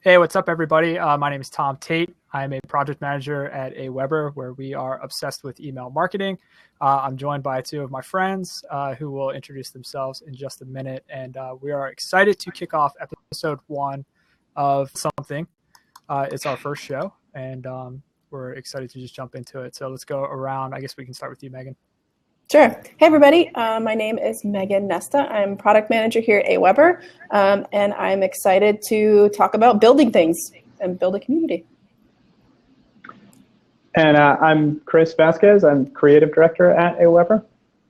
Hey, what's up, everybody? My name is Tom Tate. I'm a project manager at Aweber, where we are obsessed with email marketing. I'm joined by two of my friends who will introduce themselves in just a minute. And we are excited to kick off episode 1 of something. It's our first show, and we're excited to just jump into it. So let's go around. I guess we can start with you, Megan. Sure. Hey, everybody. My name is Megan Nesta. I'm product manager here at Aweber, and I'm excited to talk about building things and build a community. And I'm Chris Vasquez. I'm creative director at Aweber,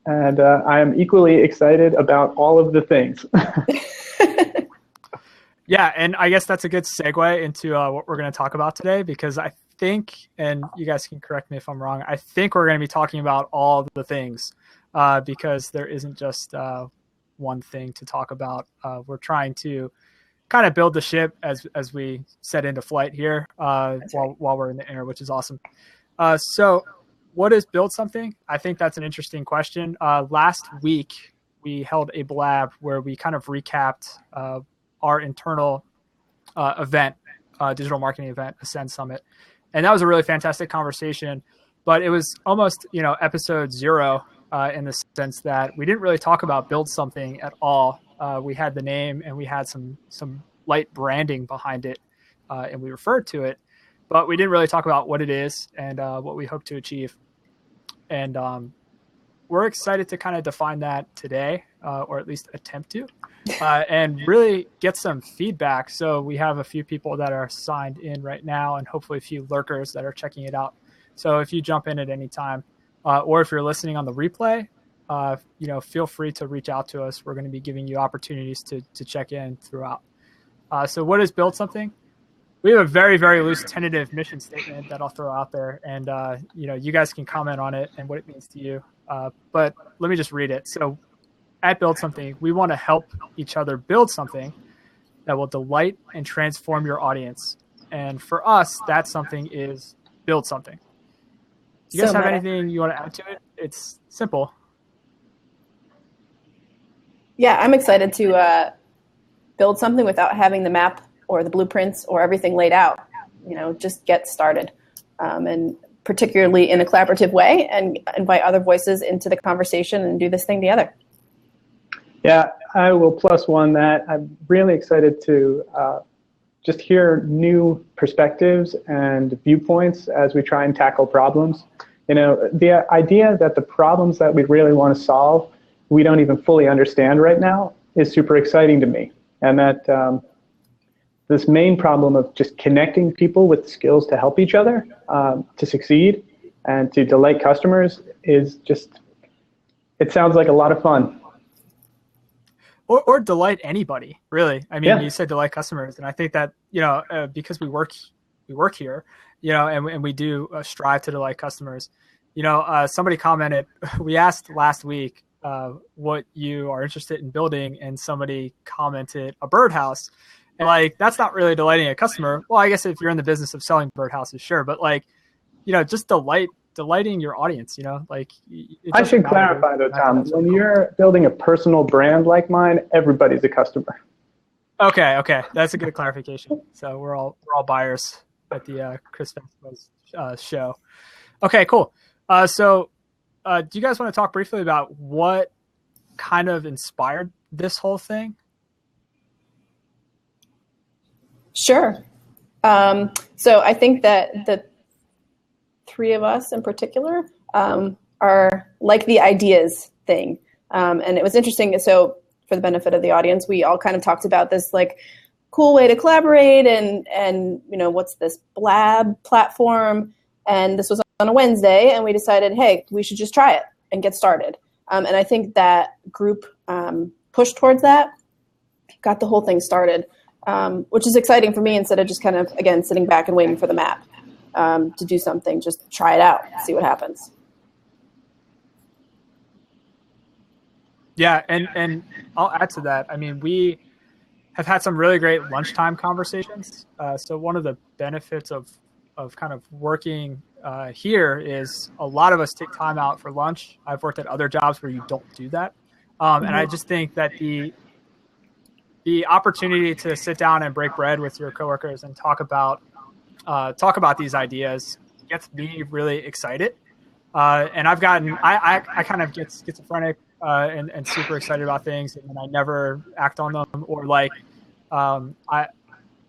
and I am equally excited about all of the things. Yeah, and I guess that's a good segue into what we're going to talk about today, because I think, and you guys can correct me if I'm wrong, I think we're going to be talking about all the things because there isn't just one thing to talk about. We're trying to kind of build the ship as we set into flight here while we're in the air, which is awesome. So what is build something? I think that's an interesting question. Last week, we held a blab where we kind of recapped our internal event, digital marketing event, Ascend Summit. And that was a really fantastic conversation, but it was almost, episode 0 in the sense that we didn't really talk about build something at all. We had the name and we had some light branding behind it, and we referred to it, but we didn't really talk about what it is and what we hope to achieve. And we're excited to kind of define that today, or at least attempt to, and really get some feedback. So we have a few people that are signed in right now and hopefully a few lurkers that are checking it out. So if you jump in at any time, or if you're listening on the replay, feel free to reach out to us. We're going to be giving you opportunities to check in throughout. So what is build something? We have a very, very loose tentative mission statement that I'll throw out there, and you guys can comment on it and what it means to you. But let me just read it. So at Build Something, we want to help each other build something that will delight and transform your audience. And for us, that something is build something. Do you guys have anything you want to add to it? It's simple. Yeah, I'm excited to build something without having the map or the blueprints or everything laid out. Just get started. And particularly in a collaborative way, and invite other voices into the conversation and do this thing together. Yeah, I will plus one that. I'm really excited to just hear new perspectives and viewpoints as we try and tackle problems. The idea that the problems that we really want to solve, we don't even fully understand right now, is super exciting to me. And that this main problem of just connecting people with skills to help each other to succeed and to delight customers is just, it sounds like a lot of fun. Or delight anybody, really. I mean, yeah. You said delight customers, and I think that, because we work here, and we do strive to delight customers. Somebody commented, we asked last week what you are interested in building, and somebody commented a birdhouse. And that's not really delighting a customer. Well, I guess if you're in the business of selling birdhouses, sure. But just delighting your audience, I should clarify though, Tom, when you're building a personal brand like mine, everybody's a customer. Okay. That's a good clarification. So we're all buyers at the Chris Vasquez show. Okay, cool. So do you guys want to talk briefly about what kind of inspired this whole thing? Sure. So I think that the three of us in particular are like the ideas thing. And it was interesting. So for the benefit of the audience, we all kind of talked about this cool way to collaborate and what's this Blab platform. And this was on a Wednesday, and we decided, hey, we should just try it and get started. And I think that group pushed towards that, got the whole thing started. Which is exciting for me instead of just kind of, again, sitting back and waiting for the map to do something. Just try it out, see what happens. Yeah, and I'll add to that. I mean, we have had some really great lunchtime conversations. So one of the benefits of kind of working here is a lot of us take time out for lunch. I've worked at other jobs where you don't do that. And I just think that the opportunity to sit down and break bread with your coworkers and talk about these ideas gets me really excited. And I've gotten, I kind of get schizophrenic and super excited about things, and then I never act on them. Or like,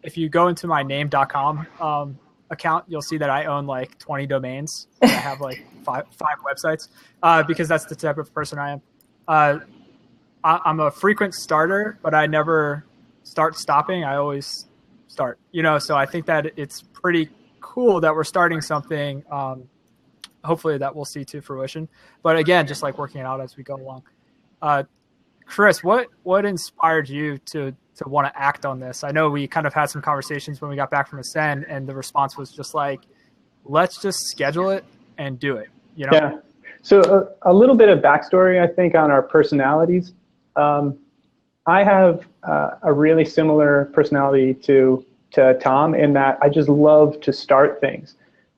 if you go into my name.com account, you'll see that I own like 20 domains. I have like five websites because that's the type of person I am. I'm a frequent starter, but I never start stopping. I always start, so I think that it's pretty cool that we're starting something, hopefully that we'll see to fruition. But again, just like working it out as we go along. Chris, what inspired you to want to act on this? I know we kind of had some conversations when we got back from Ascend, and the response was just like, let's just schedule it and do it. Yeah. So a little bit of backstory, I think, on our personalities. I have a really similar personality to Tom in that I just love to start things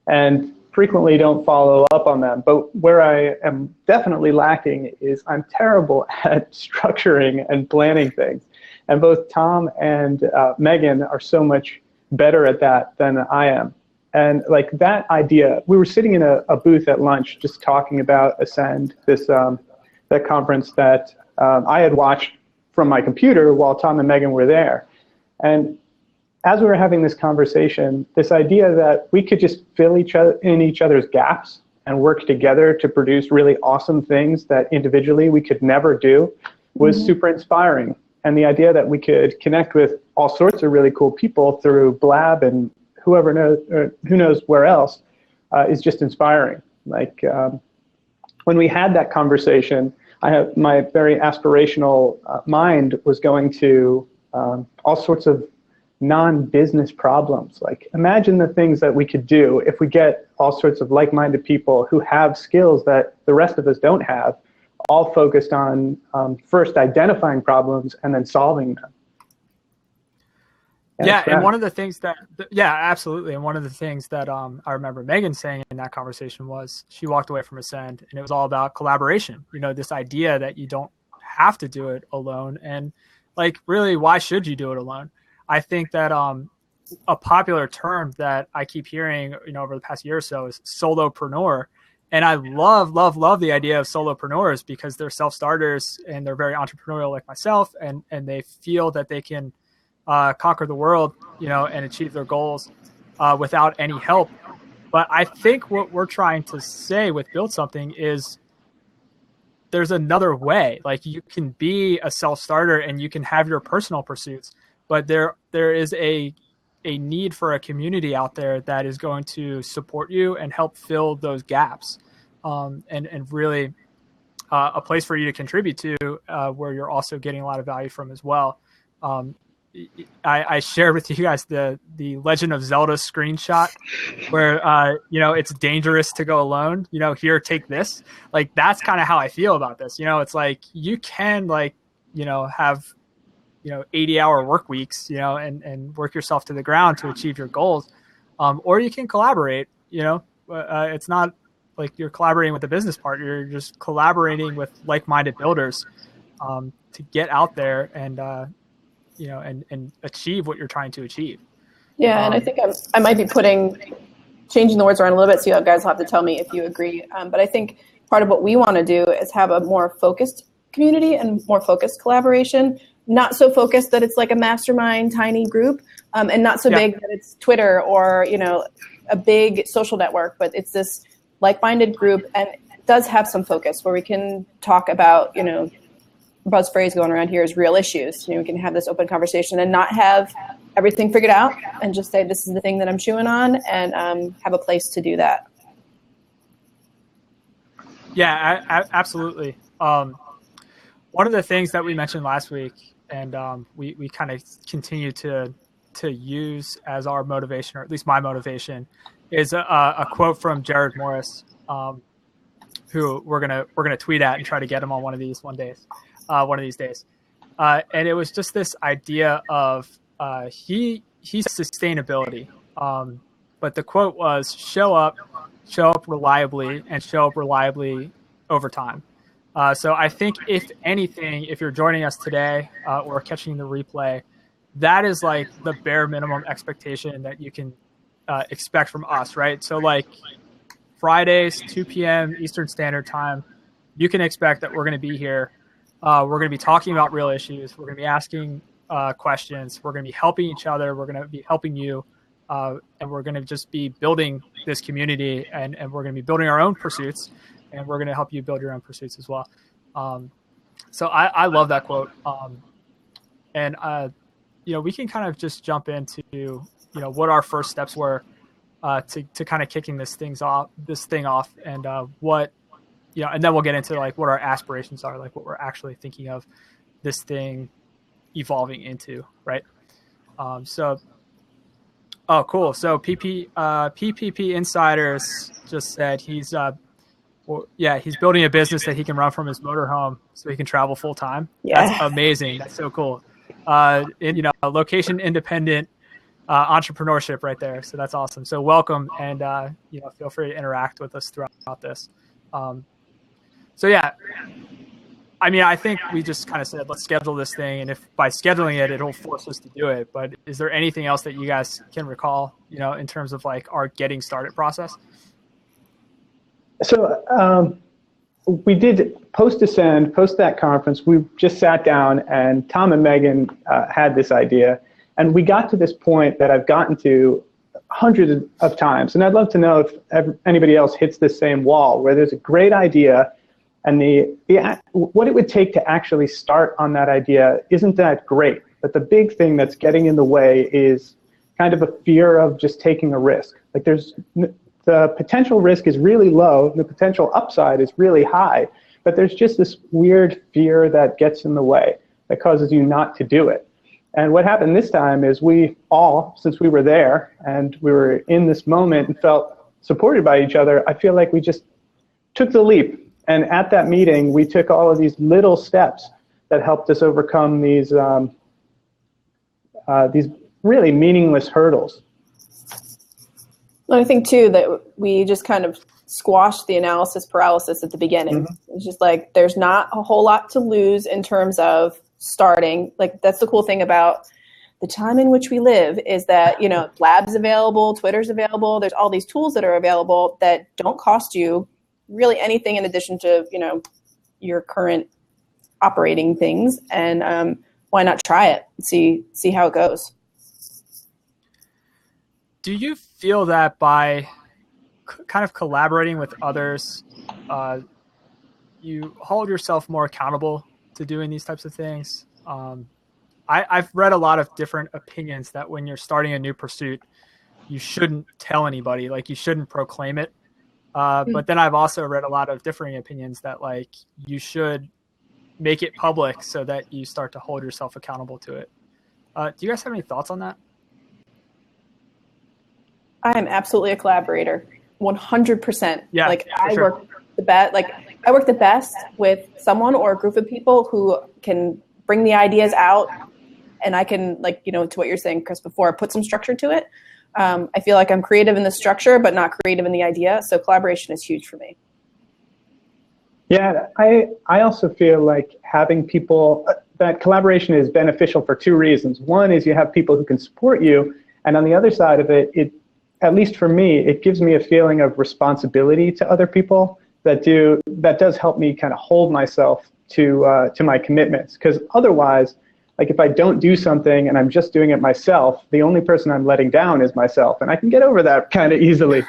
and frequently don't follow up on them. But where I am definitely lacking is I'm terrible at structuring and planning things. And both Tom and Megan are so much better at that than I am. And like that idea, we were sitting in a booth at lunch just talking about Ascend, that conference that I had watched from my computer while Tom and Megan were there. And as we were having this conversation, this idea that we could just fill each other's gaps and work together to produce really awesome things that individually we could never do was super inspiring. And the idea that we could connect with all sorts of really cool people through Blab and whoever knows, or who knows where else, is just inspiring. Like when we had that conversation, my very aspirational mind was going to all sorts of non-business problems. Like imagine the things that we could do if we get all sorts of like-minded people who have skills that the rest of us don't have, all focused on first identifying problems and then solving them. And one of the things that, absolutely. And one of the things that I remember Megan saying in that conversation was she walked away from Ascend and it was all about collaboration. This idea that you don't have to do it alone. And like, really, why should you do it alone? I think that a popular term that I keep hearing, over the past year or so is solopreneur. And I love the idea of solopreneurs because they're self-starters and they're very entrepreneurial like myself. And they feel that they can conquer the world, and achieve their goals without any help. But I think what we're trying to say with Build Something is there's another way. Like you can be a self-starter and you can have your personal pursuits, but there is a need for a community out there that is going to support you and help fill those gaps, and really a place for you to contribute to where you're also getting a lot of value from as well. I shared with you guys the Legend of Zelda screenshot where, it's dangerous to go alone, here, take this. Like, that's kind of how I feel about this. It's like you can have, 80-hour work weeks, and work yourself to the ground to achieve your goals. Or you can collaborate, it's not like you're collaborating with a business partner. You're just collaborating with like-minded builders to get out there and, and achieve what you're trying to achieve. Yeah, and I think I might be changing the words around a little bit, so you guys will have to tell me if you agree. But I think part of what we want to do is have a more focused community and more focused collaboration. Not so focused that it's like a mastermind tiny group, and not so big that it's Twitter or, a big social network, but it's this like-minded group and it does have some focus where we can talk about, buzz phrase going around here is real issues. We can have this open conversation and not have everything figured out and just say, this is the thing that I'm chewing on, and have a place to do that. Yeah, absolutely. One of the things that we mentioned last week and we kind of continue to use as our motivation, or at least my motivation, is a quote from Jared Morris, who we're gonna tweet at and try to get him on one of these days. And it was just this idea of he's sustainability, but the quote was show up reliably, and show up reliably over time. So I think if anything, if you're joining us today or catching the replay, that is like the bare minimum expectation that you can expect from us, right? So like Fridays, 2 p.m. Eastern Standard Time, you can expect that we're going to be here. We're going to be talking about real issues. We're going to be asking questions. We're going to be helping each other. We're going to be helping you. And we're going to just be building this community, and we're going to be building our own pursuits, and we're going to help you build your own pursuits as well. So I love that quote. And we can kind of just jump into, what our first steps were to kind of kicking this thing off, and what, and then we'll get into like what our aspirations are, like what we're actually thinking of this thing evolving into, right? Oh, cool. So PPP Insiders just said he's building a business that he can run from his motorhome so he can travel full time. Yeah. That's amazing. That's so cool. Location independent entrepreneurship right there. So that's awesome. So welcome, and feel free to interact with us throughout this. I think we just kind of said, let's schedule this thing. And if by scheduling it, it'll force us to do it. But is there anything else that you guys can recall, in terms of like our getting started process? So we did post that conference. We just sat down, and Tom and Megan had this idea. And we got to this point that I've gotten to hundreds of times. And I'd love to know if anybody else hits this same wall where there's a great idea, and what it would take to actually start on that idea isn't that great. But the big thing that's getting in the way is kind of a fear of just taking a risk. Like the potential risk is really low, the potential upside is really high, but there's just this weird fear that gets in the way that causes you not to do it. And what happened this time is we all, since we were there and we were in this moment and felt supported by each other, I feel like we just took the leap. And at that meeting, we took all of these little steps that helped us overcome these really meaningless hurdles. I think, too, that we just kind of squashed the analysis paralysis at the beginning. Mm-hmm. It's just like there's not a whole lot to lose in terms of starting. Like, that's the cool thing about the time in which we live is that, Lab's available, Twitter's available. There's all these tools that are available that don't cost you really anything in addition to, your current operating things. And why not try it and see how it goes? Do you feel that by kind of collaborating with others, you hold yourself more accountable to doing these types of things? I've read a lot of different opinions that when you're starting a new pursuit, you shouldn't tell anybody, like you shouldn't proclaim it. But then I've also read a lot of differing opinions that like you should make it public so that you start to hold yourself accountable to it. Do you guys have any thoughts on that? I am absolutely a collaborator, 100%. Yeah, I work the best with someone or a group of people who can bring the ideas out, and I can, to what you're saying, Chris, before, put some structure to it. I feel like I'm creative in the structure, but not creative in the idea. So collaboration is huge for me. Yeah, I also feel like having people, that collaboration is beneficial for two reasons. One is you have people who can support you, and on the other side of it, at least for me, it gives me a feeling of responsibility to other people that does help me kind of hold myself to my commitments. Because otherwise, like if I don't do something and I'm just doing it myself, the only person I'm letting down is myself, and I can get over that kind of easily.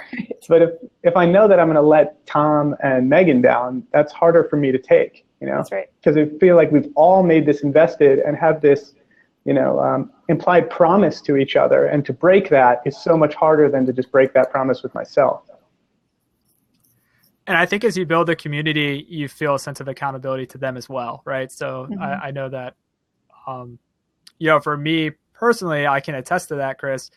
But if I know that I'm going to let Tom and Megan down, that's harder for me to take. That's right. Because I feel like we've all made this invested and have this, implied promise to each other, and to break that is so much harder than to just break that promise with myself. And I think as you build a community, you feel a sense of accountability to them as well, right? So mm-hmm. I know that, for me personally, I can attest to that, Chris.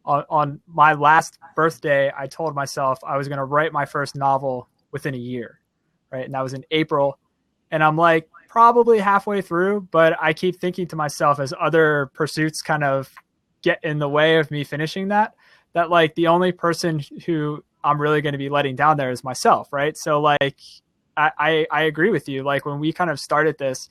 On my last birthday, I told myself I was going to write my first novel within a year, right? And that was in April. And I'm like probably halfway through, but I keep thinking to myself as other pursuits kind of get in the way of me finishing that like the only person who I'm really going to be letting down there is myself, right? So like I agree with you. Like when we kind of started this,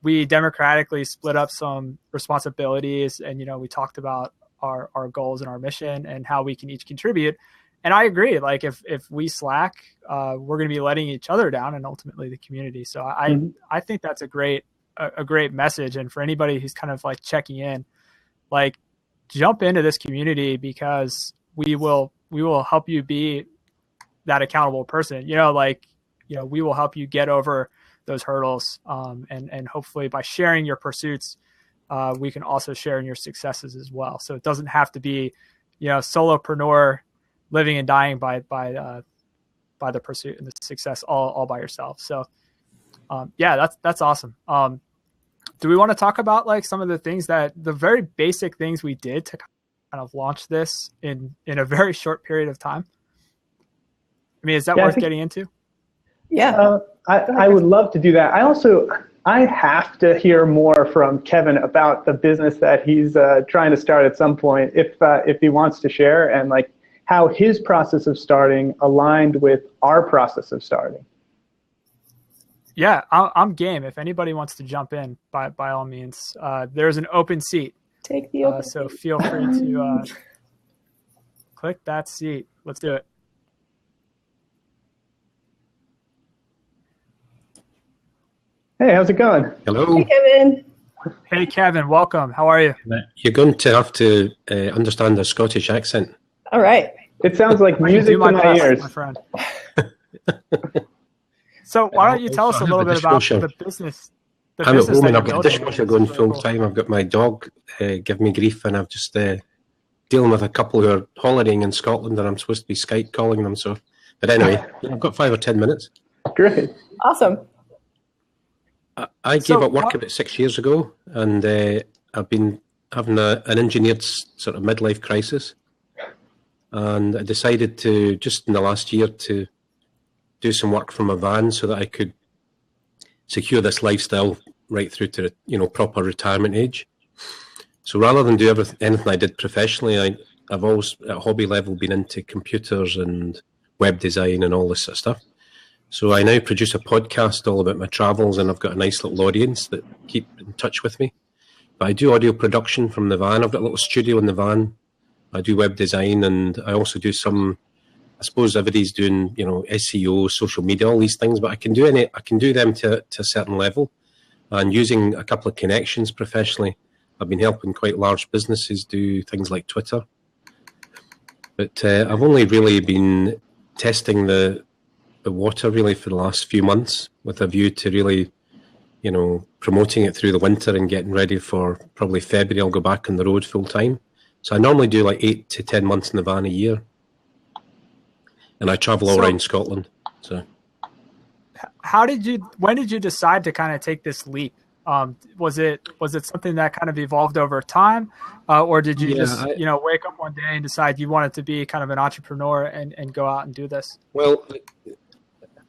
we democratically split up some responsibilities, and we talked about our goals and our mission and how we can each contribute. And I agree. Like if we slack, we're going to be letting each other down, and ultimately the community. So I think that's a great message. And for anybody who's kind of like checking in, like jump into this community, because we will help you be that accountable person. We will help you get over those hurdles. And hopefully by sharing your pursuits, we can also share in your successes as well. So it doesn't have to be, solopreneur living and dying by the pursuit and the success all by yourself. So that's awesome. Do we want to talk about like some of the very basic things we did to kind of launch this in a very short period of time? I mean, is that worth getting into? Yeah. I would love to do that. I have to hear more from Kevin about the business that he's trying to start at some point, if he wants to share, and like how his process of starting aligned with our process of starting. Yeah, I'm game. If anybody wants to jump in, by all means, there's an open seat. Take the open so seat. feel free to click that seat. Let's do it. Hey, how's it going? Hello. Hey, Kevin. Hey, Kevin. Welcome. How are you? You're going to have to understand the Scottish accent. All right. It sounds like music to my ears. My friend. So why don't you tell us a little bit about the business? I'm at home and I've got a dishwasher going full time. I've got my dog give me grief, and I've just dealing with a couple who are holidaying in Scotland, and I'm supposed to be Skype calling them. So, but anyway, I've got 5 or 10 minutes. Great. Awesome. I gave up work about 6 years ago, and I've been having an engineered sort of midlife crisis, and I decided to, just in the last year, to do some work from a van so that I could secure this lifestyle right through to proper retirement age. So rather than do anything I did professionally, I've always at hobby level been into computers and web design and all this sort of stuff. So I now produce a podcast all about my travels, and I've got a nice little audience that keep in touch with me. But I do audio production from the van. I've got a little studio in the van. I do web design, and I also do some, I suppose everybody's doing, SEO, social media, all these things, but I can do them to a certain level. And using a couple of connections professionally, I've been helping quite large businesses do things like Twitter. But I've only really been testing the water really for the last few months, with a view to really, promoting it through the winter and getting ready for probably February. I'll go back on the road full time. So I normally do like 8 to 10 months in the van a year, and I travel all around Scotland. So, when did you decide to kind of take this leap? Was it something that kind of evolved over time, or did you wake up one day and decide you wanted to be kind of an entrepreneur and go out and do this? Well,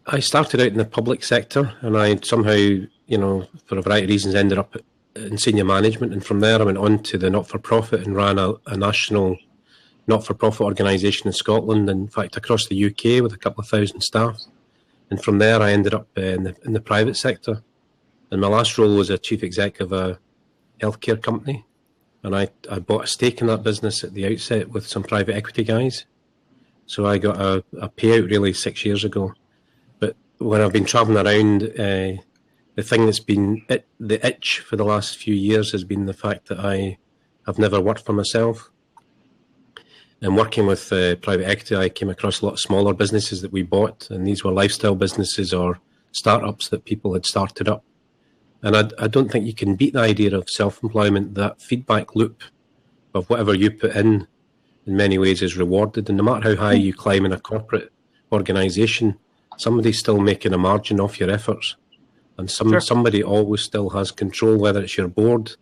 I started out in the public sector, and I somehow, for a variety of reasons, ended up in senior management. And from there, I went on to the not-for-profit and ran a national not-for-profit organisation in Scotland, and in fact across the UK with a couple of thousand staff. And from there, I ended up in the private sector. And my last role was a chief exec of a healthcare company. And I bought a stake in that business at the outset with some private equity guys. So I got a payout really 6 years ago. But when I've been travelling around, the thing that's been the itch for the last few years has been the fact that I have never worked for myself. And working with private equity, I came across a lot of smaller businesses that we bought, and these were lifestyle businesses or startups that people had started up. And I don't think you can beat the idea of self-employment. That feedback loop of whatever you put in many ways is rewarded. And no matter how high you climb in a corporate organisation, somebody's still making a margin off your efforts. And somebody always still has control, whether it's your board,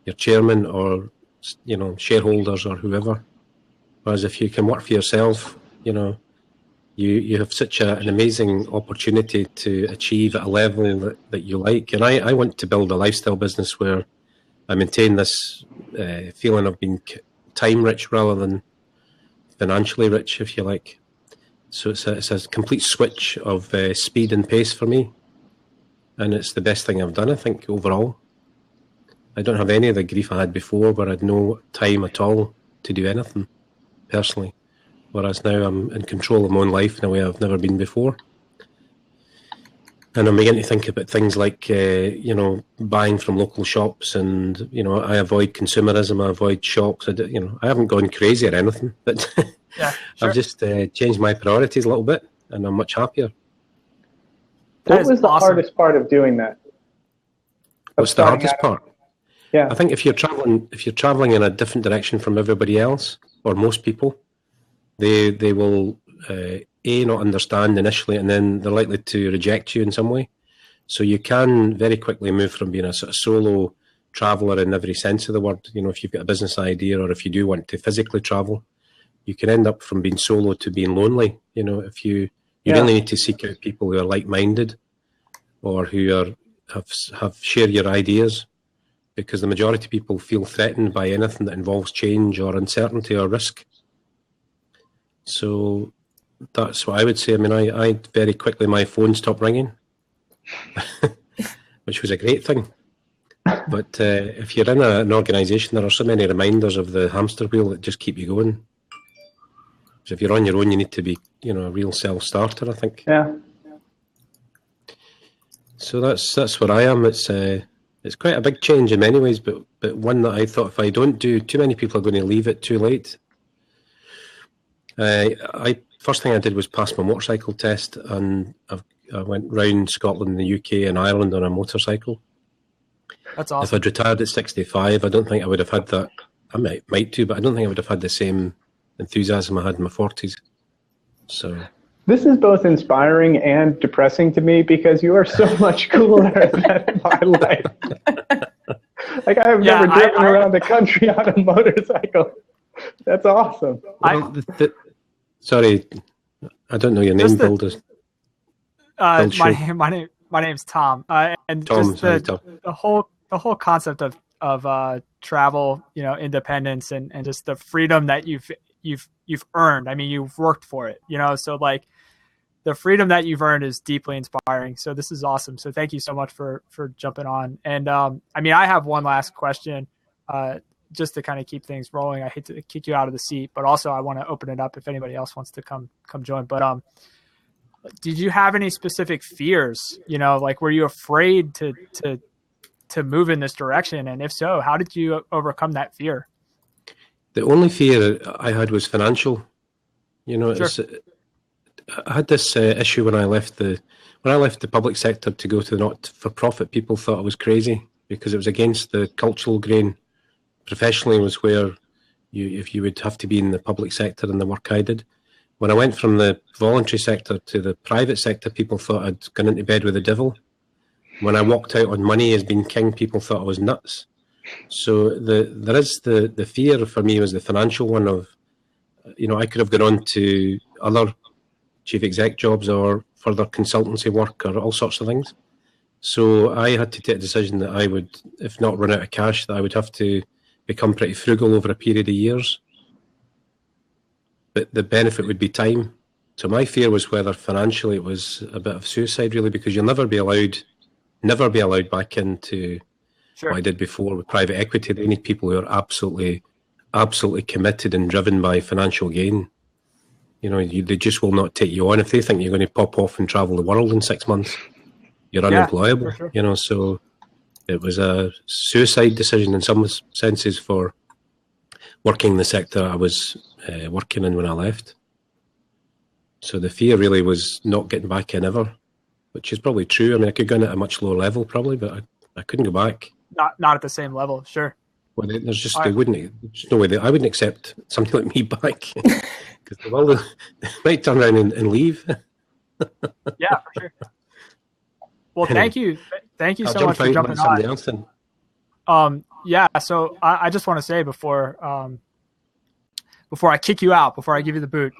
your chairman, or shareholders or whoever. Whereas if you can work for yourself, you have such an amazing opportunity to achieve at a level that you like. And I want to build a lifestyle business where I maintain this feeling of being time rich rather than financially rich, if you like. So it's a complete switch of speed and pace for me. And it's the best thing I've done, I think, overall. I don't have any of the grief I had before where I had no time at all to do anything personally. Whereas now I'm in control of my own life in a way I've never been before. And I'm beginning to think about things like, buying from local shops, and, I avoid consumerism, I avoid shops. I haven't gone crazy or anything, but Yeah, sure. I've just changed my priorities a little bit, and I'm much happier. What was the hardest part of doing that? What's the hardest part? Yeah, I think if you're traveling in a different direction from everybody else, or most people, they will not understand initially, and then they're likely to reject you in some way. So you can very quickly move from being a sort of solo traveller in every sense of the word. If you've got a business idea, or if you do want to physically travel, you can end up from being solo to being lonely. If you really need to seek out people who are like-minded, or who have share your ideas, because the majority of people feel threatened by anything that involves change or uncertainty or risk. So that's what I would say. I mean, I very quickly, my phone stopped ringing, which was a great thing. But if you're in an organisation, there are so many reminders of the hamster wheel that just keep you going. So if you're on your own, you need to be, a real self-starter, I think. Yeah. So that's where I am. It's quite a big change in many ways, but one that I thought, if I don't do, too many people are going to leave it too late. First thing I did was pass my motorcycle test, and I went round Scotland, the UK, and Ireland on a motorcycle. That's awesome. If I'd retired at 65, I don't think I would have had that. I might do, but I don't think I would have had the same enthusiasm I had in my 40s. So this is both inspiring and depressing to me, because you are so much cooler than my life. Like, I have never driven around the country on a motorcycle. That's awesome. Sorry, I don't know your name, Builder. My name's Tom. And Tom, just Tom. the whole concept of travel, independence, and just the freedom that you've earned. I mean, you've worked for it, so like the freedom that you've earned is deeply inspiring. So this is awesome. So thank you so much for jumping on. And I mean, I have one last question, just to kind of keep things rolling. I hate to kick you out of the seat, but also I want to open it up if anybody else wants to come join. But did you have any specific fears? Like, were you afraid to move in this direction? And if so, how did you overcome that fear? The only fear I had was financial. Sure. I had this issue when I left the public sector to go to the not-for-profit. People thought I was crazy because it was against the cultural grain. Professionally was where if you would have to be in the public sector and the work I did. When I went from the voluntary sector to the private sector, people thought I'd gone into bed with the devil. When I walked out on money as being king, people thought I was nuts. So there is the fear for me was the financial one of, I could have gone on to other chief exec jobs or further consultancy work or all sorts of things. So I had to take a decision that I would, if not run out of cash, that I would have to become pretty frugal over a period of years. But the benefit would be time. So my fear was whether financially it was a bit of suicide, really, because you'll never be allowed back into what I did before with private equity. They need people who are absolutely committed and driven by financial gain. They just will not take you on. If they think you're going to pop off and travel the world in 6 months, you're unemployable. Sure. So it was a suicide decision in some senses for working the sector I was working in when I left. So the fear really was not getting back in ever, which is probably true. I mean, I could go in at a much lower level probably, but I couldn't go back. Not at the same level, sure. Well, there's no way I wouldn't accept something like me back, because they might turn around and leave. Yeah, for sure. Well, thank you so much for jumping on. So I just want to say before I kick you out, before I give you the boot,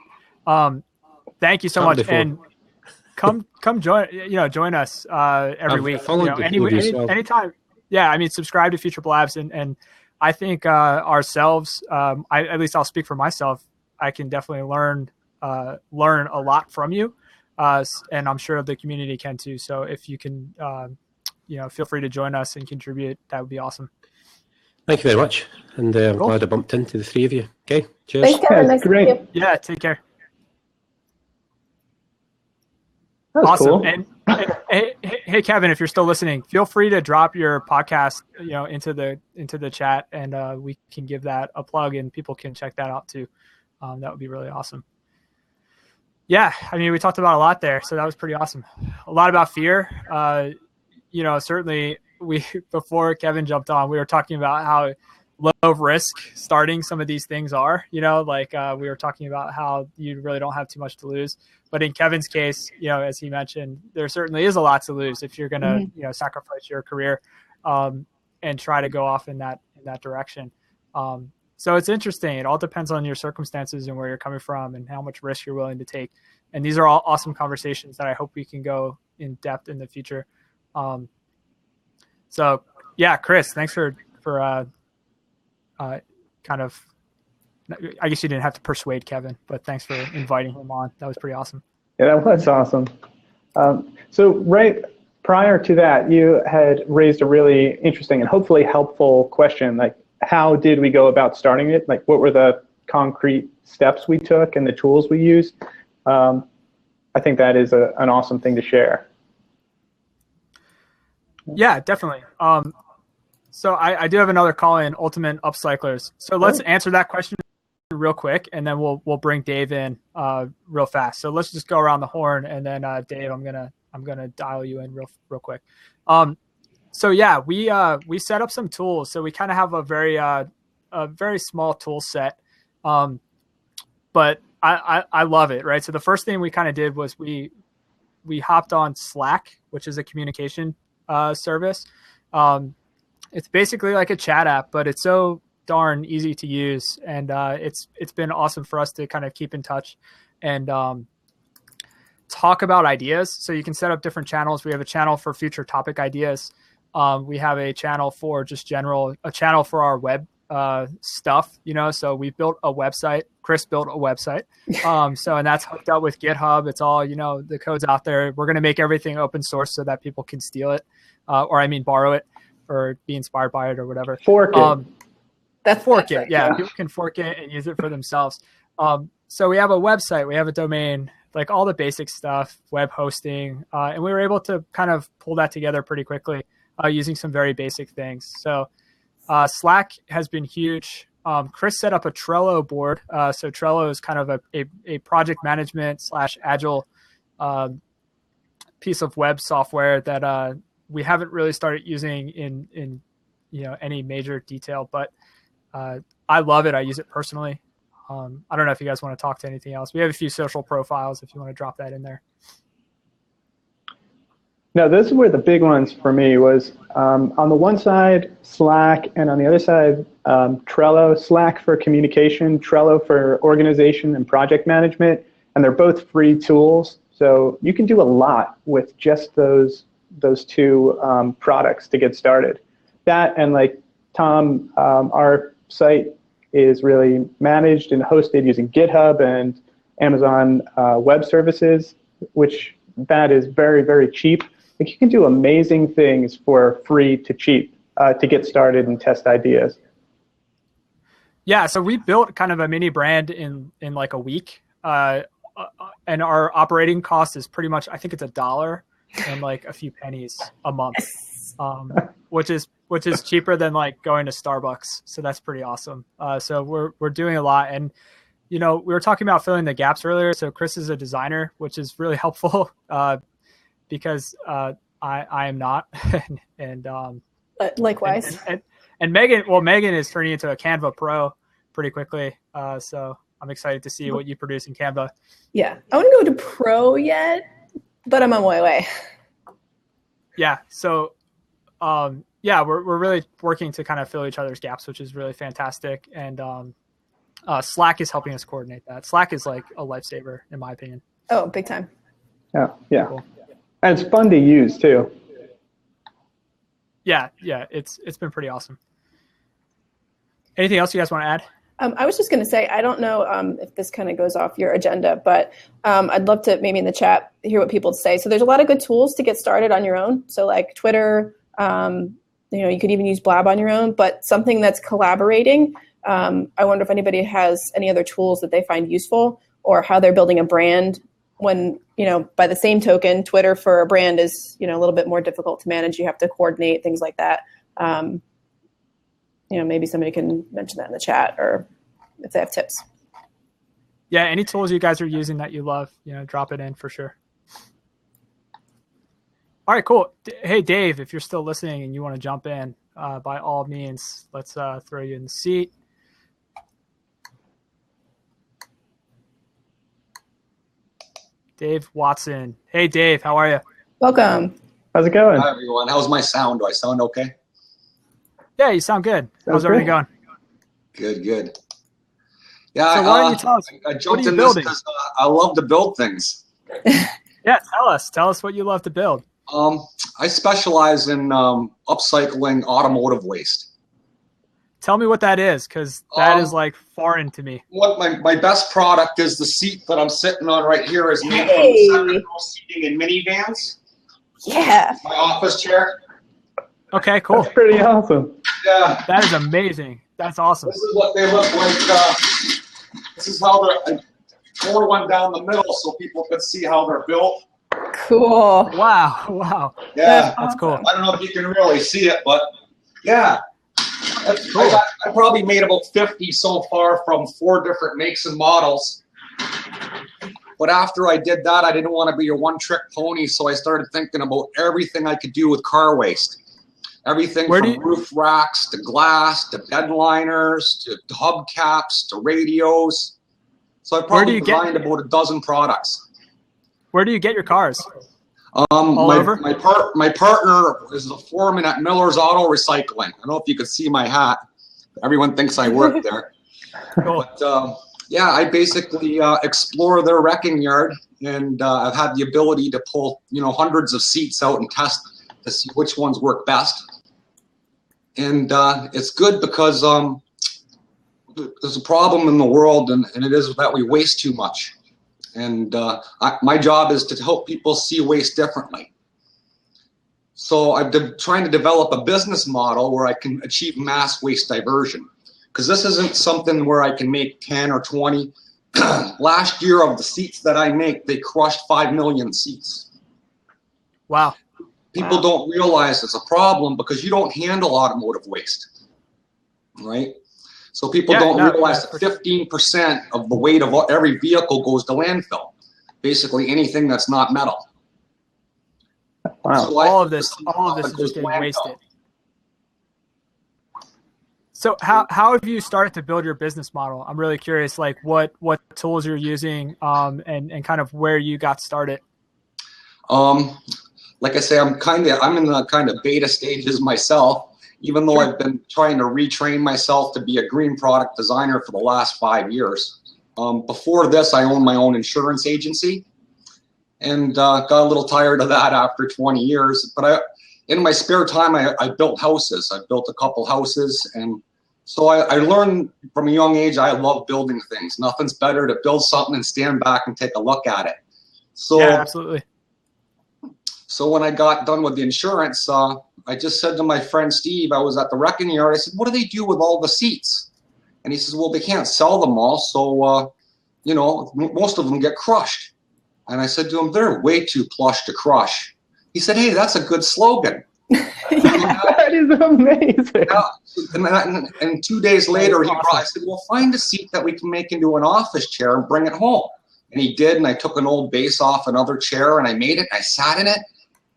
thank you so much, and come join us every week. Anytime. Yeah, I mean, subscribe to Future Labs, and I think ourselves, at least I'll speak for myself, I can definitely learn learn a lot from you, and I'm sure the community can too. So if you can, feel free to join us and contribute. That would be awesome. Thank you very much, and I'm glad I bumped into the three of you. Okay, cheers. Thanks, Kevin. Nice great. to meet you. Yeah, take care. That was Awesome. cool. And hey, Kevin, if you're still listening, feel free to drop your podcast, into the chat, and we can give that a plug, and people can check that out too. That would be really awesome. Yeah, I mean, we talked about a lot there, so that was pretty awesome. A lot about fear. Certainly before Kevin jumped on, we were talking about how low risk starting some of these things are, we were talking about how you really don't have too much to lose. But in Kevin's case, as he mentioned, there certainly is a lot to lose if you're going to, sacrifice your career and try to go off in that direction. So it's interesting. It all depends on your circumstances and where you're coming from and how much risk you're willing to take. And these are all awesome conversations that I hope we can go in depth in the future. So yeah, Chris, thanks for kind of, I guess you didn't have to persuade Kevin, but thanks for inviting him on. That was pretty awesome. Yeah, that was awesome. So right prior to that, you had raised a really interesting and hopefully helpful question, like how did we go about starting it? Like what were the concrete steps we took and the tools we used? I think that is an awesome thing to share. Yeah, definitely. So I do have another call in, Ultimate Upcyclers. So let's answer that question real quick, and then we'll bring Dave in real fast. So let's just go around the horn, and then Dave, I'm gonna dial you in real quick. So yeah, we set up some tools. So we kind of have a very small tool set, but I love it, right? So the first thing we kind of did was we hopped on Slack, which is a communication service. It's basically like a chat app, but it's so darn easy to use, and it's been awesome for us to kind of keep in touch and talk about ideas. So you can set up different channels. We have a channel for future topic ideas. We have a channel for just a channel for our web stuff, so we built a website. Chris built a website. And that's hooked up with GitHub. It's all, the code's out there. We're going to make everything open source so that people can steal it, borrow it or be inspired by it or whatever. Fork it. That's it. Yeah, people can fork it and use it for themselves. So we have a website, we have a domain, like all the basic stuff, web hosting, and we were able to kind of pull that together pretty quickly using some very basic things. So Slack has been huge. Chris set up a Trello board. So Trello is kind of a project management / agile piece of web software that we haven't really started using in any major detail, but I love it. I use it personally. I don't know if you guys want to talk to anything else. We have a few social profiles if you want to drop that in there. No, those were the big ones for me was on the one side, Slack, and on the other side, Trello. Slack for communication, Trello for organization and project management, and they're both free tools. So you can do a lot with just those two products to get started. That and like Tom, our site is really managed and hosted using GitHub and Amazon Web Services, which that is very, very cheap. Like you can do amazing things for free to cheap to get started and test ideas. Yeah, so we built kind of a mini brand in like a week, and our operating cost is pretty much, I think it's $1 and like a few pennies a month, which is cheaper than like going to Starbucks. So that's pretty awesome. So we're doing a lot, and we were talking about filling the gaps earlier. So Chris is a designer, which is really helpful because I am not, and likewise. And Megan is turning into a Canva pro pretty quickly. So I'm excited to see what you produce in Canva. Yeah, I wouldn't go to pro yet, but I'm on my way. Yeah. So, we're really working to kind of fill each other's gaps, which is really fantastic. And Slack is helping us coordinate that. Slack is like a lifesaver, in my opinion. Oh, big time. Yeah. Cool. And it's fun to use too. Yeah. It's been pretty awesome. Anything else you guys want to add? I was just going to say, I don't know if this kind of goes off your agenda, but I'd love to maybe in the chat hear what people say. So there's a lot of good tools to get started on your own. So like Twitter, you could even use Blab on your own, but something that's collaborating. I wonder if anybody has any other tools that they find useful or how they're building a brand when, by the same token, Twitter for a brand is, a little bit more difficult to manage. You have to coordinate things like that. Maybe somebody can mention that in the chat or if they have tips. Yeah, any tools you guys are using that you love, drop it in for sure. All right, cool. Hey, Dave, if you're still listening and you want to jump in, by all means, let's throw you in the seat. Dave Watson. Hey, Dave, how are you? Welcome. How's it going? Hi, everyone. How's my sound? Do I sound okay? Yeah, you sound good. How's everything going? Good. Yeah, so why don't you tell us? I jumped in this because I love to build things. Yeah, tell us what you love to build. I specialize in upcycling automotive waste. Tell me what that is, because that is like foreign to me. What my best product is the seat that I'm sitting on right here is made from second row seating in minivans. Yeah. My office chair. Okay, cool. That's pretty awesome. Yeah. That is amazing. That's awesome. This is what they look like. This is how I tore one down the middle so people could see how they're built. Cool. Wow. Yeah. That's cool. I don't know if you can really see it, but yeah. That's cool. I probably made about 50 so far from 4 different makes and models. But after I did that, I didn't want to be a one-trick pony, so I started thinking about everything I could do with car waste. Everything from roof racks to glass to bed liners to hubcaps to radios. So I probably designed about a dozen products. Where do you get your cars? All over? My partner is the foreman at Miller's Auto Recycling. I don't know if you could see my hat. Everyone thinks I work there. Cool. But yeah, I basically explore their wrecking yard, and I've had the ability to pull hundreds of seats out and test to see which ones work best. And it's good because there's a problem in the world, and it is that we waste too much. And my job is to help people see waste differently. So I've been trying to develop a business model where I can achieve mass waste diversion. Because this isn't something where I can make 10 or 20. Last year of the seats that I make, they crushed 5 million seats. Wow. People don't realize it's a problem because you don't handle automotive waste, right? So people don't realize that 15% of the weight of every vehicle goes to landfill. Basically anything that's not metal. Wow. So all of this is just getting wasted. So how have you started to build your business model? I'm really curious, like what tools you're using, and kind of where you got started. Like I say, I'm in the kind of beta stages myself, even though I've been trying to retrain myself to be a green product designer for the last 5 years. Before this, I owned my own insurance agency, and got a little tired of that after 20 years. But in my spare time, I built houses. I built a couple houses, and so I learned from a young age I love building things. Nothing's better to build something and stand back and take a look at it. So yeah, absolutely. So when I got done with the insurance, I just said to my friend Steve, I was at the wrecking yard, I said, what do they do with all the seats? And he says, well, they can't sell them all, so most of them get crushed. And I said to him, they're way too plush to crush. He said, hey, that's a good slogan. That is amazing. And 2 days later, I said, well, find a seat that we can make into an office chair and bring it home. And he did, and I took an old base off another chair, and I made it, and I sat in it.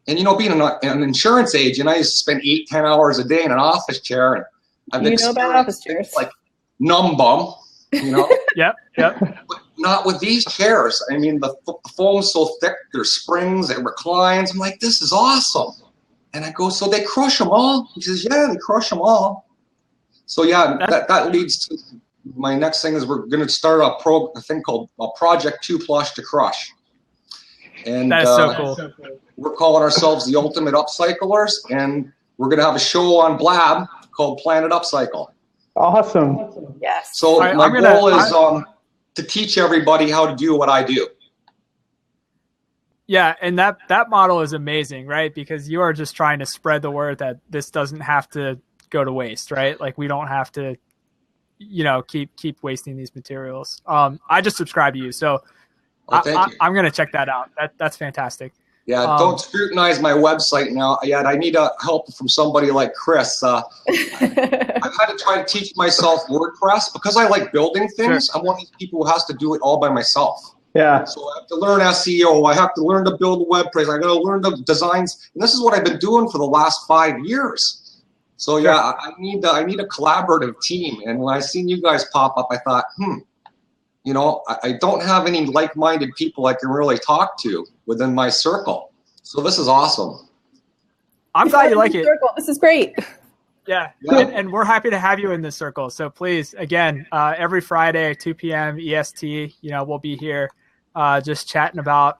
And, being an insurance agent, I used to spend 8-10 hours a day in an office chair. And I've know about office chairs. Like numb bum, Yep. But not with these chairs. I mean, the foam's so thick, there's springs, it reclines. I'm like, this is awesome. And I go, so they crush them all? He says, yeah, they crush them all. So yeah, that leads to my next thing is we're going to start a thing called Project 2 Plush to Crush. And that is so cool. We're calling ourselves the Ultimate Upcyclers, and we're going to have a show on Blab called Planet Upcycle. Awesome. Yes. So right, my goal is to teach everybody how to do what I do. Yeah, and that model is amazing, right? Because you are just trying to spread the word that this doesn't have to go to waste, right? Like we don't have to, keep wasting these materials. I just subscribe to you, so Thank you. I'm gonna check that out. That's fantastic. Yeah, don't scrutinize my website now yet. I need help from somebody like Chris. I've had to try to teach myself WordPress because I like building things. Sure. I'm one of these people who has to do it all by myself. Yeah. So I have to learn SEO. I have to learn to build a web page. I got to learn the designs. And this is what I've been doing for the last 5 years. So yeah, I need a collaborative team. And when I seen you guys pop up, I thought, I don't have any like-minded people I can really talk to within my circle. So this is awesome. I'm glad you like it. This is great. Yeah. And we're happy to have you in this circle. So please, again, every Friday, 2 p.m. EST, we'll be here just chatting about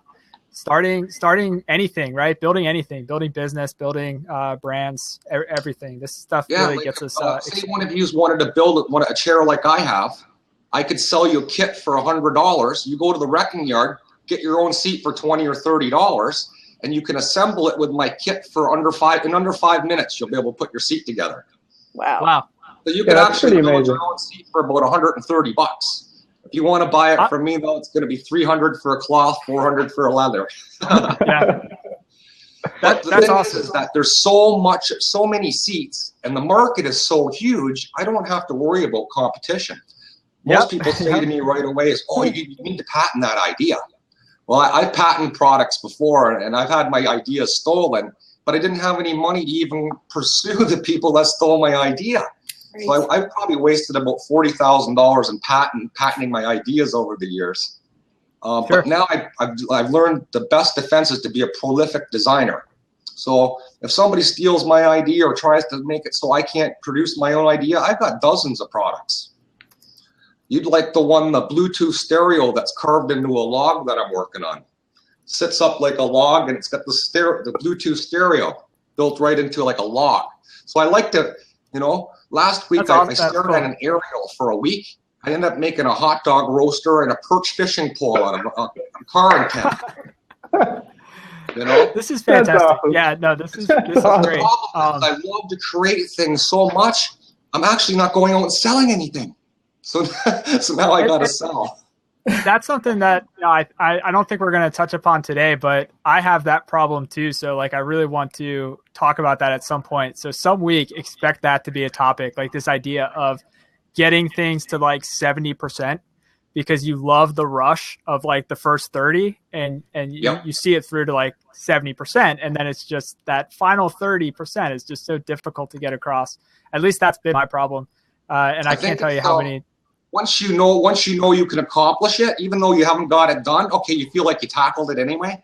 starting anything, right? Building anything, building business, building brands, everything. This stuff really gets us. Say one of you wanted to build a chair like I have. I could sell you a kit for $100. You go to the wrecking yard, get your own seat for $20 or $30, and you can assemble it with my kit for under 5 minutes. You'll be able to put your seat together. Wow. So you can actually build your own seat for about $130. If you want to buy it from me, though, it's going to be $300 for a cloth, $400 for a leather. Yeah. That's awesome. Is that there's so many seats, and the market is so huge. I don't have to worry about competition. Most people say to me right away is, you need to patent that idea. Well, I patented products before, and I've had my ideas stolen, but I didn't have any money to even pursue the people that stole my idea. Right. So I've probably wasted about $40,000 in patenting my ideas over the years. But now I've learned the best defense is to be a prolific designer. So if somebody steals my idea or tries to make it so I can't produce my own idea, I've got dozens of products. You'd like the Bluetooth stereo that's carved into a log that I'm working on. Sits up like a log, and it's got the Bluetooth stereo built right into like a log. So I like to, last week I stared at an aerial for a week. I ended up making a hot dog roaster and a perch fishing pole out of a car antenna. This is fantastic. Awesome. Yeah, no, this is great. I love to create things so much. I'm actually not going out and selling anything. So now I got to sell. That's something that I don't think we're going to touch upon today, but I have that problem too. So I really want to talk about that at some point. So some week, expect that to be a topic, like this idea of getting things to 70% because you love the rush of the first 30 and you see it through to 70%. And then it's just that final 30% is just so difficult to get across. At least that's been my problem. And I can't tell you how many. Once you know you can accomplish it, even though you haven't got it done, okay, you feel like you tackled it anyway.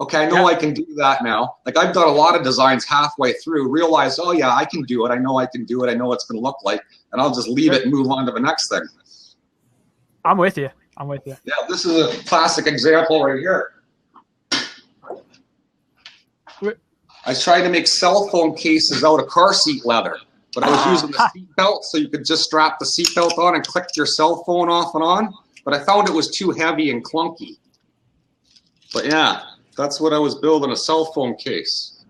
Okay, I know I can do that now. I've done a lot of designs halfway through, realize, I can do it. I know I can do it. I know what it's going to look like, and I'll just leave it and move on to the next thing. I'm with you. Yeah, this is a classic example right here. I tried to make cell phone cases out of car seat leather. But I was using the seat belt, so you could just strap the seat belt on and click your cell phone off and on. But I found it was too heavy and clunky. But yeah, that's what I was building, a cell phone case.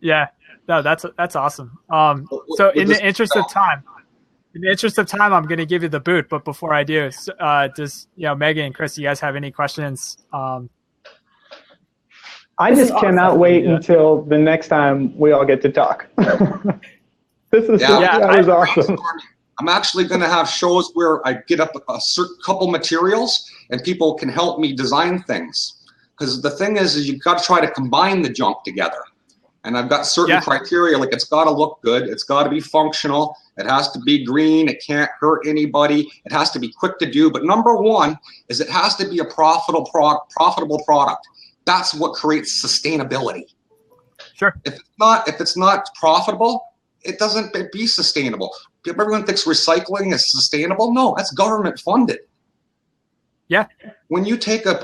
Yeah, no, that's awesome. So in the interest of time, I'm going to give you the boot. But before I do, does Megan and Chris, you guys have any questions? I just cannot wait until the next time we all get to talk. This is awesome. I'm actually going to have shows where I get up a certain couple materials and people can help me design things. Because the thing is you've got to try to combine the junk together. And I've got certain criteria, it's got to look good. It's got to be functional. It has to be green. It can't hurt anybody. It has to be quick to do. But number one is it has to be a profitable product. That's what creates sustainability. Sure. If it's not profitable, it doesn't be sustainable. Everyone thinks recycling is sustainable. No, that's government funded. Yeah. When you take an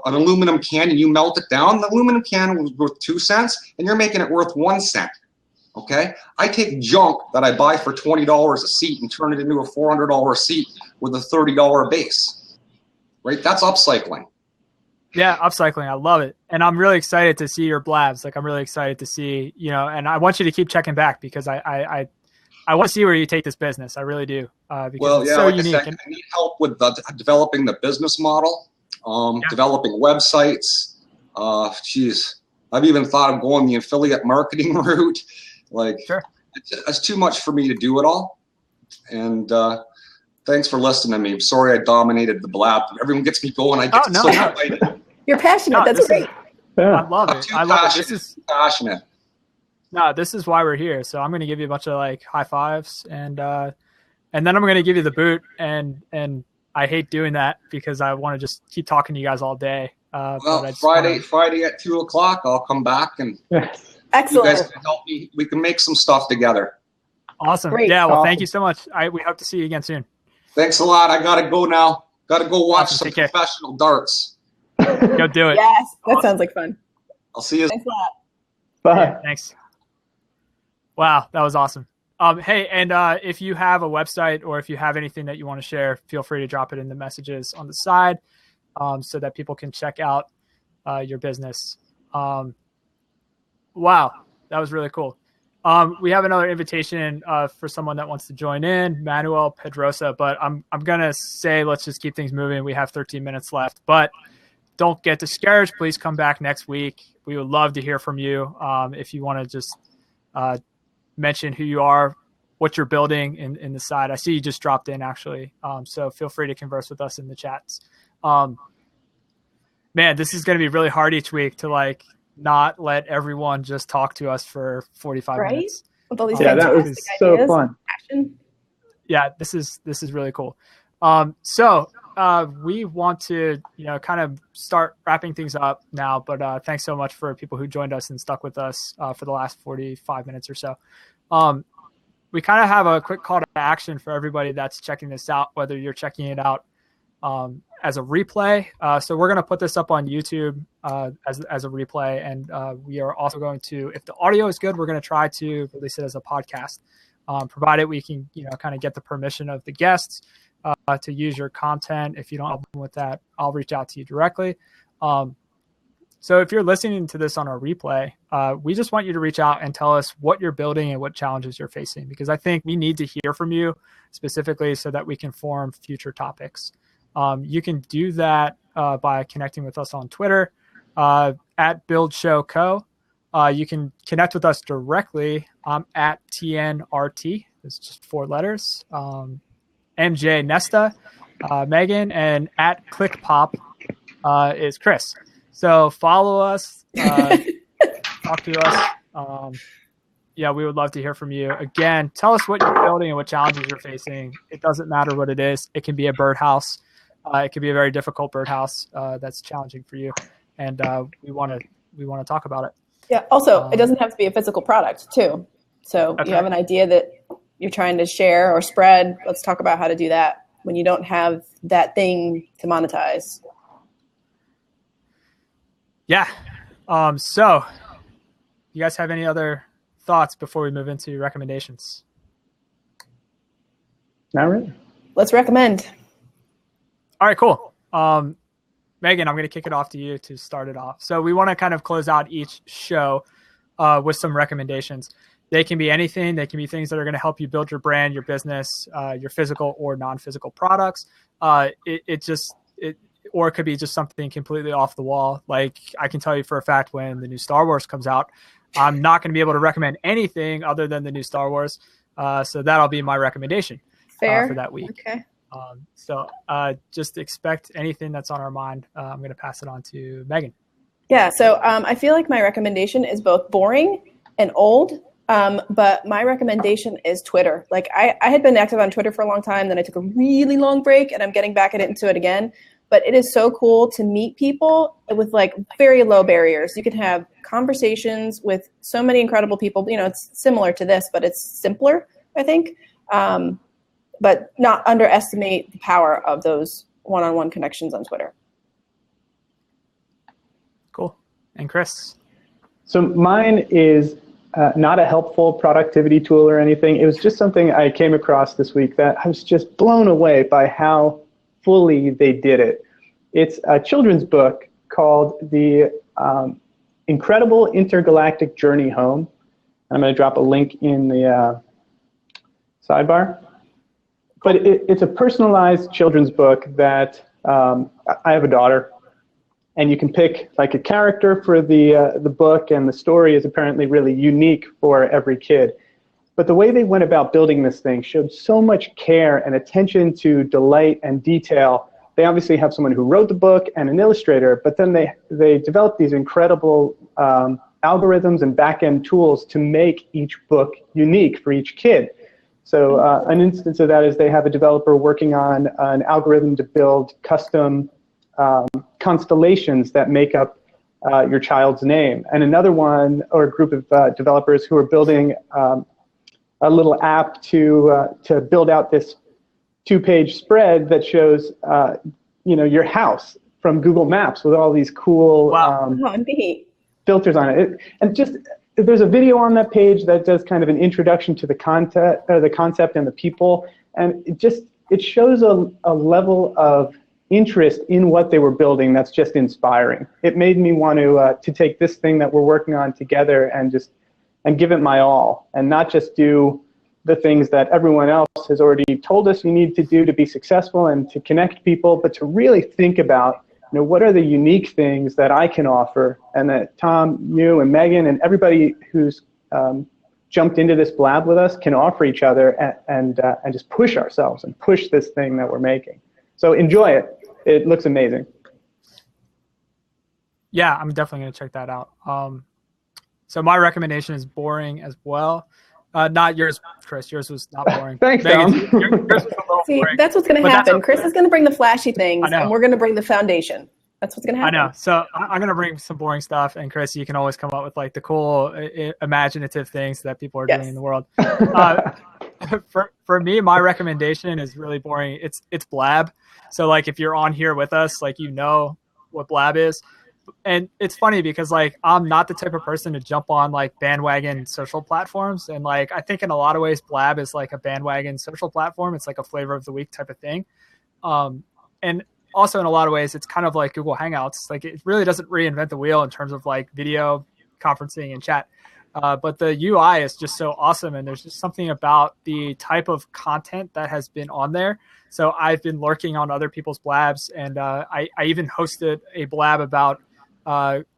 aluminum can and you melt it down, the aluminum can was worth 2 cents, and you're making it worth 1 cent. Okay, I take junk that I buy for $20 a seat and turn it into a $400 seat with a $30 base. Right? That's upcycling. Yeah, upcycling. I love it. And I'm really excited to see your blabs. Like, I'm really excited to see, and I want you to keep checking back because I want to see where you take this business. I really do. Because it's so like unique. I said, I need help with developing the business model, developing websites. I've even thought of going the affiliate marketing route. Like, sure. It's too much for me to do it all. And thanks for listening to me. I'm sorry I dominated the blab. Everyone gets me going. I get so excited. You're passionate. That's great. I love it. I love it. This is passionate. No, this is why we're here. So I'm going to give you a bunch of like high fives, and then I'm going to give you the boot. And I hate doing that because I want to just keep talking to you guys all day. Friday at 2:00, I'll come back and excellent. You guys can help me. We can make some stuff together. Awesome. Great. Yeah. Well, thank you so much. We hope to see you again soon. Thanks a lot. I gotta go now. Gotta go watch some professional darts. Go do it. Yes, that sounds like fun. I'll see you. Thanks a lot. Bye. Yeah, thanks. Wow, that was awesome. Hey, and if you have a website or if you have anything that you want to share, feel free to drop it in the messages on the side so that people can check out your business. Wow, that was really cool. We have another invitation for someone that wants to join in, Manuel Pedrosa, but I'm going to say let's just keep things moving. We have 13 minutes left, but don't get discouraged. Please come back next week. We would love to hear from you. If you want to just mention who you are, what you're building in the side. I see you just dropped in actually. So feel free to converse with us in the chats. Man, this is going to be really hard each week to like not let everyone just talk to us for 45 minutes. With all these that was so ideas, fun. Passion. Yeah, this is really cool. So we want to, kind of start wrapping things up now, but thanks so much for people who joined us and stuck with us for the last 45 minutes or so. We kind of have a quick call to action for everybody that's checking this out, whether you're checking it out as a replay. So we're going to put this up on YouTube as a replay. And we are also going to, if the audio is good, we're going to try to release it as a podcast, provided we can, kind of get the permission of the guests to use your content. If you don't have a problem with that, I'll reach out to you directly. So if you're listening to this on a replay, we just want you to reach out and tell us what you're building and what challenges you're facing, because I think we need to hear from you specifically so that we can form future topics. You can do that by connecting with us on Twitter at BuildShowCo. You can connect with us directly at TNRT. It's just 4 letters. MJ Nesta, Megan, and at ClickPop is Chris. So follow us, talk to us. We would love to hear from you. Again, tell us what you're building and what challenges you're facing. It doesn't matter what it is. It can be a birdhouse. It could be a very difficult birdhouse that's challenging for you, and we want to talk about it. Yeah. Also, it doesn't have to be a physical product too. So you have an idea that you're trying to share or spread. Let's talk about how to do that when you don't have that thing to monetize. Yeah. So you guys have any other thoughts before we move into recommendations? Not really. Let's recommend. All right, cool. Megan, I'm going to kick it off to you to start it off. So we want to kind of close out each show with some recommendations. They can be anything. They can be things that are going to help you build your brand, your business, your physical or non-physical products. Or it could be just something completely off the wall. Like I can tell you for a fact, when the new Star Wars comes out, I'm not going to be able to recommend anything other than the new Star Wars. So that'll be my recommendation for that week. Okay. So just expect anything that's on our mind. I'm going to pass it on to Megan. Yeah. So I feel like my recommendation is both boring and old. But my recommendation is Twitter. Like I had been active on Twitter for a long time, then I took a really long break and I'm getting back into it again. But it is so cool to meet people with like very low barriers. You can have conversations with so many incredible people. It's similar to this, but it's simpler, I think. But not underestimate the power of those one-on-one connections on Twitter. Cool. And Chris? So mine is not a helpful productivity tool or anything. It was just something I came across this week that I was just blown away by how fully they did it. It's a children's book called The Incredible Intergalactic Journey Home. I'm going to drop a link in the sidebar. But it's a personalized children's book that I have a daughter, and you can pick like a character for the book, and the story is apparently really unique for every kid. But the way they went about building this thing showed so much care and attention to delight and detail. They obviously have someone who wrote the book and an illustrator, but then they developed these incredible algorithms and back-end tools to make each book unique for each kid. So an instance of that is they have a developer working on an algorithm to build custom constellations that make up your child's name. And another one, or a group of developers who are building a little app to build out this 2-page spread that shows your house from Google Maps with all these cool filters on it. And just there's a video on that page that does kind of an introduction to the concept and the people, and it shows a level of interest in what they were building that's just inspiring. It made me want to take this thing that we're working on together and give it my all, and not just do the things that everyone else has already told us you need to do to be successful and to connect people, but to really think about, what are the unique things that I can offer, and that Tom, you, and Megan, and everybody who's jumped into this blab with us can offer each other, and just push ourselves and push this thing that we're making. So enjoy it. It looks amazing. Yeah, I'm definitely going to check that out. So my recommendation is boring as well. Not yours, Chris. Yours was not boring. Thanks, Megan, Tom. yours was a little See, boring. that's what's going to happen. Okay. Chris is going to bring the flashy things, and we're going to bring the foundation. That's what's going to happen. I know. So I'm going to bring some boring stuff, and Chris, you can always come up with like the cool, imaginative things that people are doing in the world. For me, my recommendation is really boring. It's Blab. So like if you're on here with us, like what Blab is. And it's funny because like I'm not the type of person to jump on like bandwagon social platforms, and like I think in a lot of ways Blab is like a bandwagon social platform. It's like a flavor of the week type of thing, and also in a lot of ways it's kind of like Google Hangouts. Like it really doesn't reinvent the wheel in terms of like video conferencing and chat, but the UI is just so awesome, and there's just something about the type of content that has been on there. So I've been lurking on other people's blabs, and I even hosted a blab about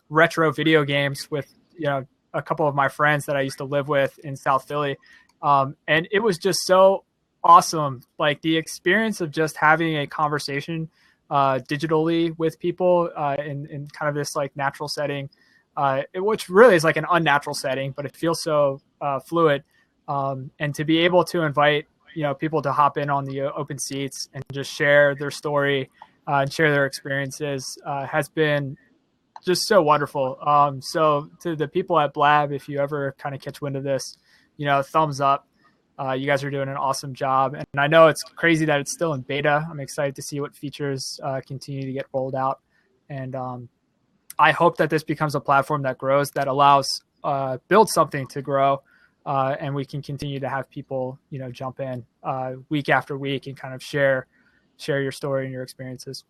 retro video games with a couple of my friends that I used to live with in South Philly, and it was just so awesome. Like the experience of just having a conversation digitally with people in kind of this like natural setting, which really is like an unnatural setting, but it feels so fluid, and to be able to invite people to hop in on the open seats and just share their story and share their experiences has been just so wonderful. So to the people at Blab, if you ever kind of catch wind of this, thumbs up. You guys are doing an awesome job. And I know it's crazy that it's still in beta. I'm excited to see what features continue to get rolled out. And I hope that this becomes a platform that grows, that allows build something to grow. And we can continue to have people, jump in week after week and kind of share your story and your experiences.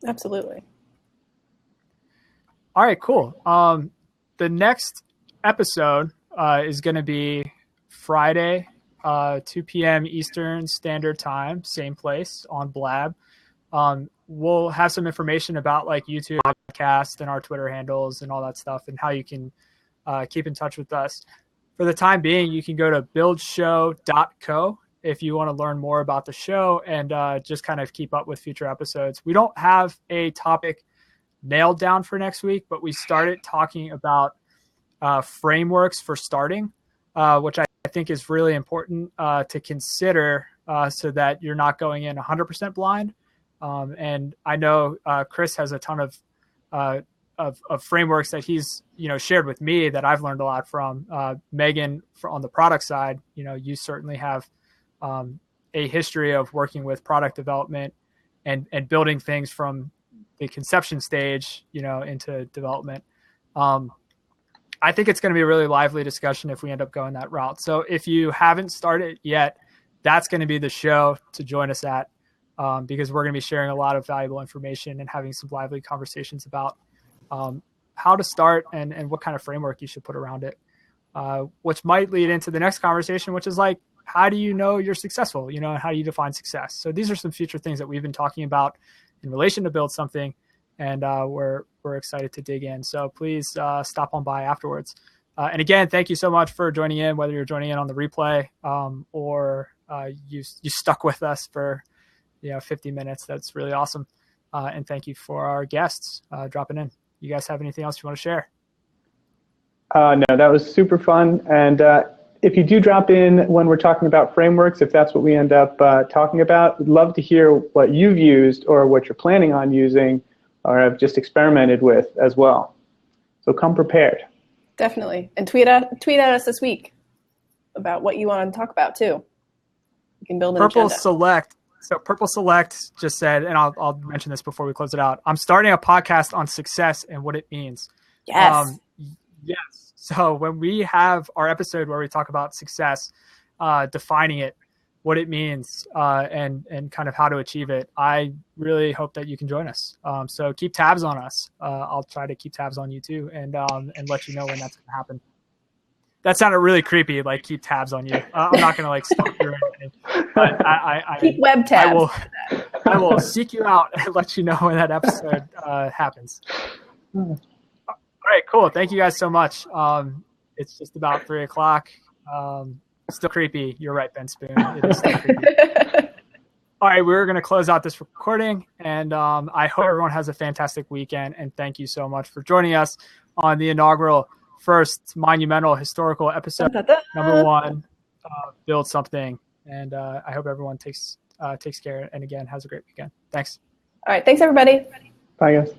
Absolutely. All right, cool. The next episode is going to be Friday, 2 p.m. Eastern Standard Time, same place on Blab. We'll have some information about like YouTube podcast and our Twitter handles and all that stuff, and how you can keep in touch with us. For the time being, you can go to buildshow.co if you want to learn more about the show and just kind of keep up with future episodes. We don't have a topic nailed down for next week, but we started talking about frameworks for starting, which I think is really important to consider so that you're not going in 100% blind. And I know Chris has a ton of frameworks that he's shared with me that I've learned a lot from. Megan, on the product side, you certainly have a history of working with product development and building things from the conception stage, into development. I think it's going to be a really lively discussion if we end up going that route. So if you haven't started yet, that's going to be the show to join us at, because we're going to be sharing a lot of valuable information and having some lively conversations about how to start and what kind of framework you should put around it, which might lead into the next conversation, which is like, how do you know you're successful? And how do you define success? So these are some future things that we've been talking about in relation to Build Something, and we're excited to dig in. So please stop on by afterwards. And again, thank you so much for joining in, whether you're joining in on the replay or you stuck with us for 50 minutes. That's really awesome. And thank you for our guests dropping in. You guys have anything else you want to share? No, that was super fun. And if you do drop in when we're talking about frameworks, if that's what we end up talking about, we'd love to hear what you've used or what you're planning on using or have just experimented with as well. So come prepared. Definitely. And tweet at us this week about what you want to talk about too. You can build an Purple agenda. Select. So Purple Select just said, and I'll mention this before we close it out, I'm starting a podcast on success and what it means. Yes. Yes. So when we have our episode where we talk about success, defining it, what it means, and kind of how to achieve it, I really hope that you can join us. So keep tabs on us. I'll try to keep tabs on you too, and let you know when that's going to happen. That sounded really creepy, like keep tabs on you. I'm not going to like stalk you or anything. But I keep web tabs. I will seek you out and let you know when that episode happens. All right, cool. Thank you guys so much. It's just about 3:00. Still creepy. You're right, Ben Spoon. It is still creepy. All right, we're going to close out this recording, and I hope everyone has a fantastic weekend, and thank you so much for joining us on the inaugural first monumental historical episode, number 1, Build Something. And I hope everyone takes care and, again, has a great weekend. Thanks. All right, thanks, everybody. Bye, guys.